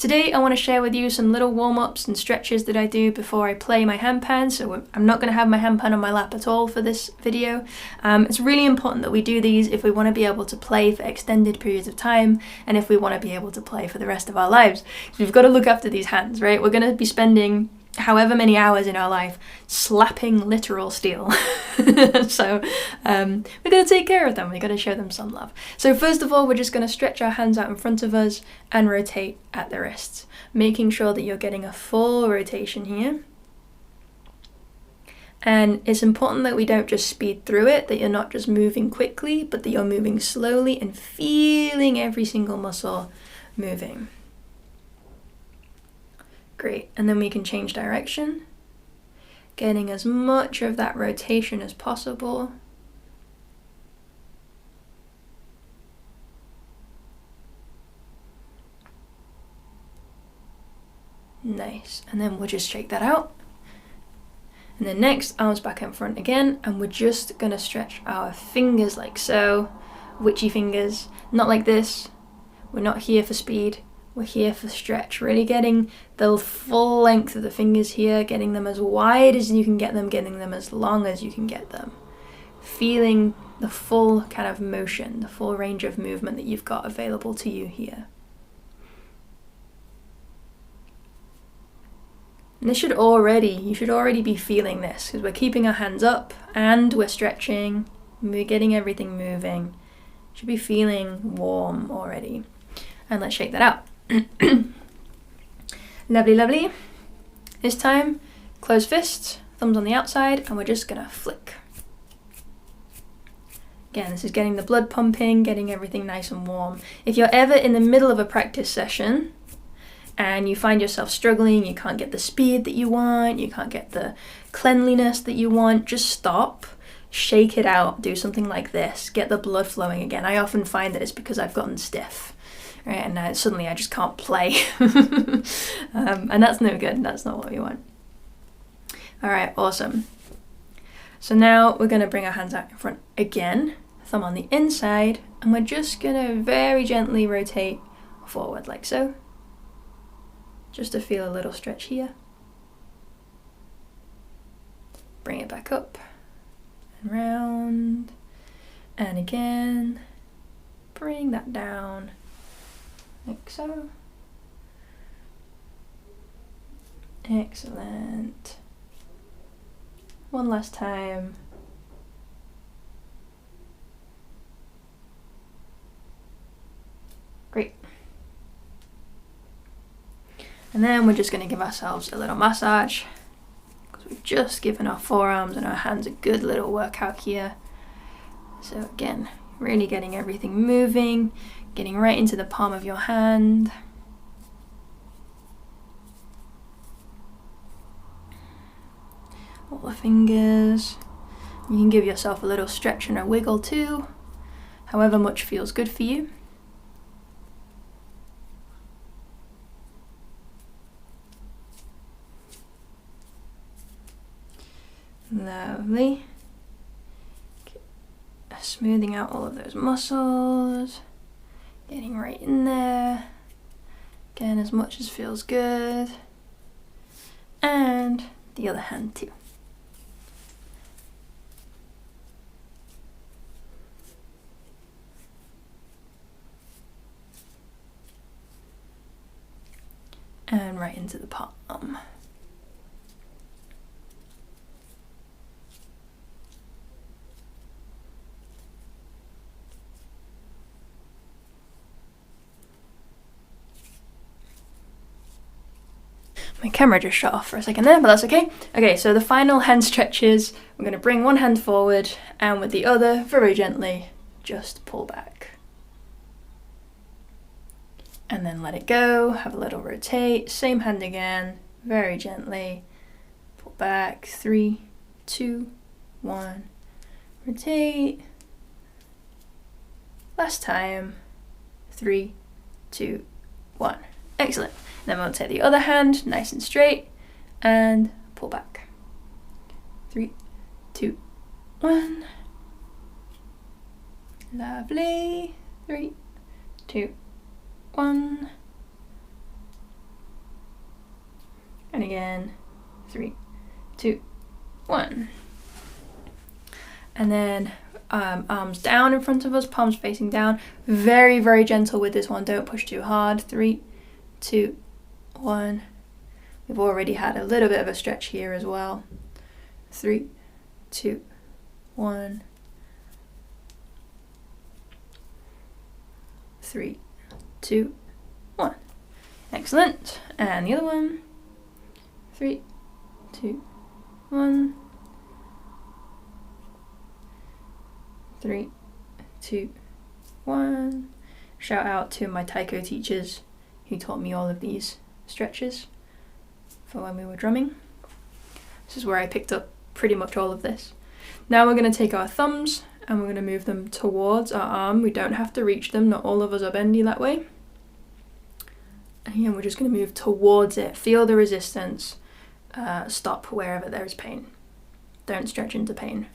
Today I want to share with you some little warm-ups and stretches that I do before I play my handpan. So I'm not going to have my handpan on my lap at all for this video. It's really important that we do these if we want to be able to play for extended periods of time and if we want to be able to play for the rest of our lives. We've got to look after these hands, right? We're going to be spending however many hours in our life slapping literal steel. So we're going to take care of them. We're going to show them some love. So first of all, we're just going to stretch our hands out in front of us and rotate at the wrists, making sure that you're getting a full rotation here. And it's important that we don't just speed through it, that you're not just moving quickly, but that you're moving slowly and feeling every single muscle moving. Great, and then we can change direction, getting as much of that rotation as possible. Nice, and then we'll just shake that out. And then next, arms back in front again, and we're just gonna stretch our fingers like so, witchy fingers, not like this. We're not here for speed. We're here for stretch, really getting the full length of the fingers here, getting them as wide as you can get them, getting them as long as you can get them. Feeling the full kind of motion, the full range of movement that you've got available to you here. And you should already be feeling this, because we're keeping our hands up and we're stretching, we're getting everything moving. You should be feeling warm already. And let's shake that out. Lovely, lovely. This time, closed fists, thumbs on the outside, and we're just gonna flick. Again, this is getting the blood pumping, getting everything nice and warm. If you're ever in the middle of a practice session and you find yourself struggling, you can't get the speed that you want, you can't get the cleanliness that you want, just stop, shake it out, do something like this, get the blood flowing again. I often find that it's because I've gotten stiff. Right, and suddenly I just can't play. And that's no good, that's not what we want. All right, awesome. So now we're gonna bring our hands out in front again, thumb on the inside, and we're just gonna very gently rotate forward like so, just to feel a little stretch here. Bring it back up and round, and again, bring that down. Like so. Excellent. One last time. Great. And then we're just going to give ourselves a little massage, because we've just given our forearms and our hands a good little workout here. So again, really getting everything moving, getting right into the palm of your hand. All the fingers. You can give yourself a little stretch and a wiggle too, however much feels good for you. Lovely. Smoothing out all of those muscles. Getting right in there. Again, as much as feels good. And the other hand too. And right into the palm. My camera just shut off for a second there, but that's okay. Okay, so the final hand stretches, we're going to bring one hand forward and with the other, very gently, just pull back. And then let it go, have a little rotate, same hand again, very gently, pull back, 3, 2, 1, rotate. Last time, 3, 2, 1. Excellent. Then we'll take the other hand, nice and straight, and pull back. 3, 2, 1. Lovely. 3, 2, 1. and again. 3, 2, 1. And then arms down in front of us, palms facing down. Very, very gentle with this one. Don't push too hard. 3, 2, 1. We've already had a little bit of a stretch here as well. 3, 2, 1. 3, 2, 1. Excellent. And the other one. 3, 2, 1. 3, 2, 1. Shout out to my taiko teachers who taught me all of these stretches for when we were drumming. This is where I picked up pretty much all of this. Now we're going to take our thumbs and we're going to move them towards our arm. We don't have to reach them, not all of us are bendy that way. And again, we're just going to move towards it. Feel the resistance. Stop wherever there is pain. Don't stretch into pain.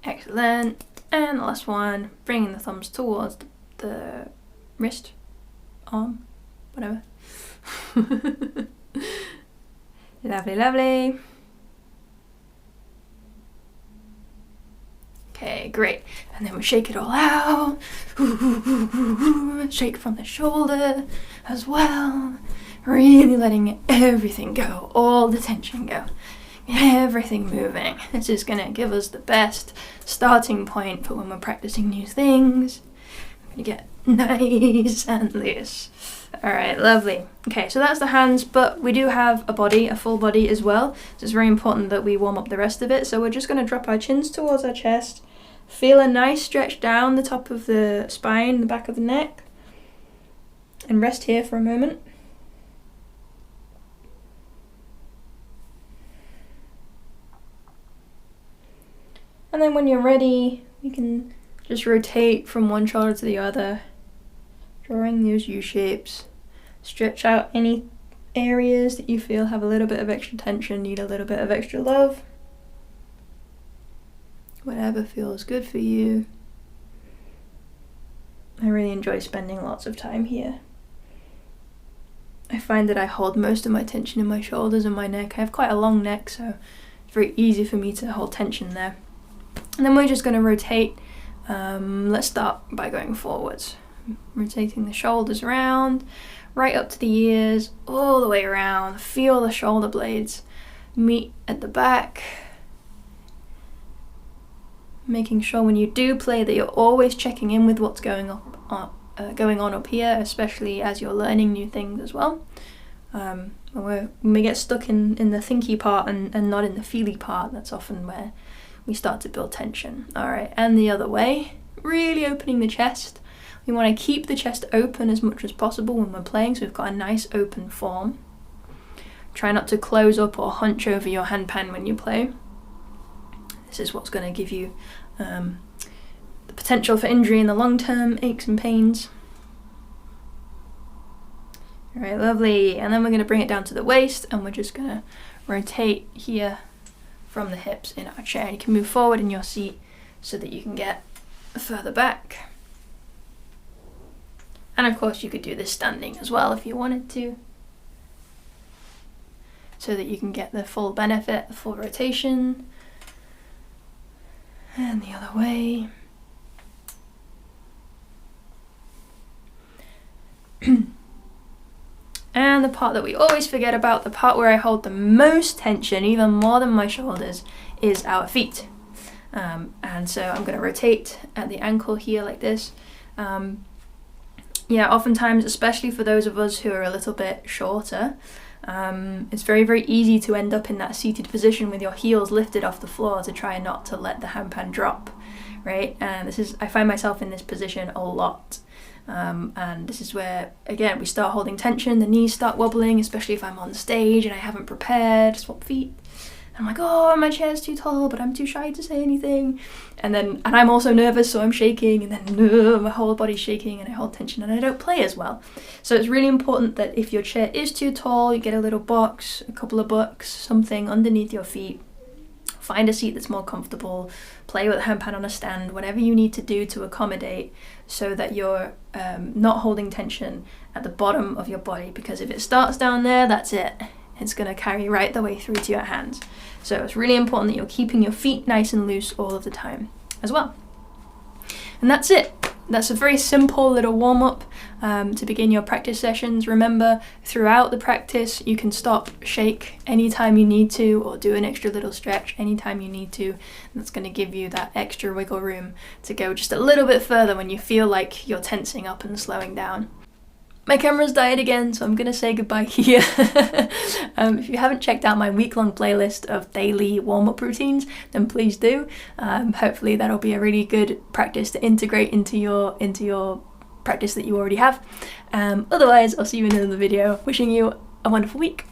Excellent. And the last one, bringing the thumbs towards the wrist, arm, whatever. Lovely, lovely. Okay, great. And then we shake it all out. Shake from the shoulder as well. Really letting everything go, all the tension go. Everything moving. This is going to give us the best starting point for when we're practicing new things. We're going to get nice and loose. Alright, lovely. Okay, so that's the hands, but we do have a body, a full body as well. So it's very important that we warm up the rest of it. So we're just going to drop our chins towards our chest. Feel a nice stretch down the top of the spine, the back of the neck. And rest here for a moment. And then when you're ready, you can just rotate from one shoulder to the other, drawing those U shapes. Stretch out any areas that you feel have a little bit of extra tension, need a little bit of extra love. Whatever feels good for you. I really enjoy spending lots of time here. I find that I hold most of my tension in my shoulders and my neck. I have quite a long neck, so it's very easy for me to hold tension there. And then we're just going to rotate. Let's start by going forwards. Rotating the shoulders around, right up to the ears, all the way around. Feel the shoulder blades meet at the back. Making sure when you do play that you're always checking in with what's going on up here, especially as you're learning new things as well. When we get stuck in the thinky part and not in the feely part, that's often where we start to build tension. Alright, and the other way, really opening the chest. We want to keep the chest open as much as possible when we're playing, so we've got a nice open form. Try not to close up or hunch over your handpan when you play. This is what's going to give you the potential for injury in the long term, aches and pains. Alright, lovely. And then we're going to bring it down to the waist, and we're just going to rotate here from the hips in our chair. You can move forward in your seat so that you can get further back. And of course you could do this standing as well if you wanted to, so that you can get the full benefit, the full rotation. And the other way. And the part that we always forget about, the part where I hold the most tension, even more than my shoulders, is our feet. And so I'm going to rotate at the ankle here like this. Yeah, oftentimes, especially for those of us who are a little bit shorter, it's very, very easy to end up in that seated position with your heels lifted off the floor to try not to let the handpan drop, right? And I find myself in this position a lot. And this is where, again, we start holding tension, the knees start wobbling, especially if I'm on stage and I haven't prepared, swap feet. I'm like, oh, my chair's too tall, but I'm too shy to say anything. And I'm also nervous, so I'm shaking, and then my whole body's shaking and I hold tension and I don't play as well. So it's really important that if your chair is too tall, you get a little box, a couple of books, something underneath your feet find a seat that's more comfortable, play with the handpan on a stand, whatever you need to do to accommodate so that you're not holding tension at the bottom of your body, because if it starts down there, that's it. It's going to carry right the way through to your hands. So it's really important that you're keeping your feet nice and loose all of the time as well. And that's it. That's a very simple little warm-up to begin your practice sessions. Remember, throughout the practice, you can stop, shake anytime you need to, or do an extra little stretch anytime you need to. That's going to give you that extra wiggle room to go just a little bit further when you feel like you're tensing up and slowing down. My camera's died again, so I'm going to say goodbye here. If you haven't checked out my week-long playlist of daily warm-up routines, then please do. Hopefully that'll be a really good practice to integrate into your practice that you already have. Otherwise, I'll see you in another video. Wishing you a wonderful week.